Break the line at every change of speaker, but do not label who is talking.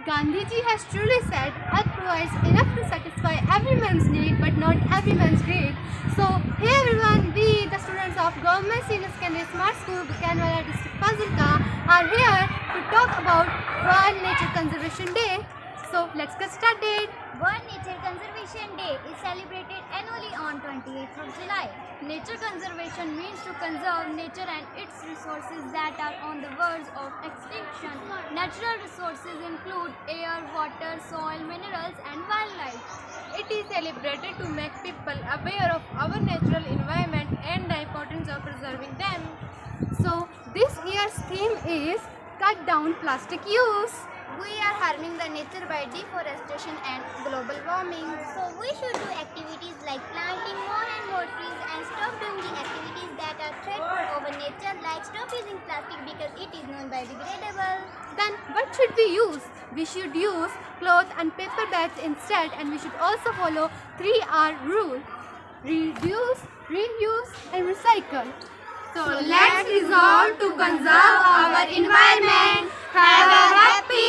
Gandhiji has truly said, Earth provides enough to satisfy everyone's need, but not everyone's greed. So, hey everyone, we, the students of Government Senior Secondary Smart School, BAKAIN District Fazilka, are here to talk about World Nature Conservation Day. So, let's get started.
World Nature Conservation Day is celebrated annually on 28th of July. Nature conservation means to conserve nature and its resources that are on the verge of extinction. Natural resources include air, water, soil, minerals and wildlife.
It is celebrated to make people aware of our natural environment and the importance of preserving them. So, this year's theme is Cut Down Plastic Use.
We are harming the nature by deforestation and global warming. So we should do activities like planting more and more trees and stop doing the activities that are threatening over nature, like stop using plastic because it is non-biodegradable.
Then what should we use? We should use cloth and paper bags instead, and we should also follow 3R rule. Reduce, reuse and recycle. So let's resolve to conserve our environment. Have a happy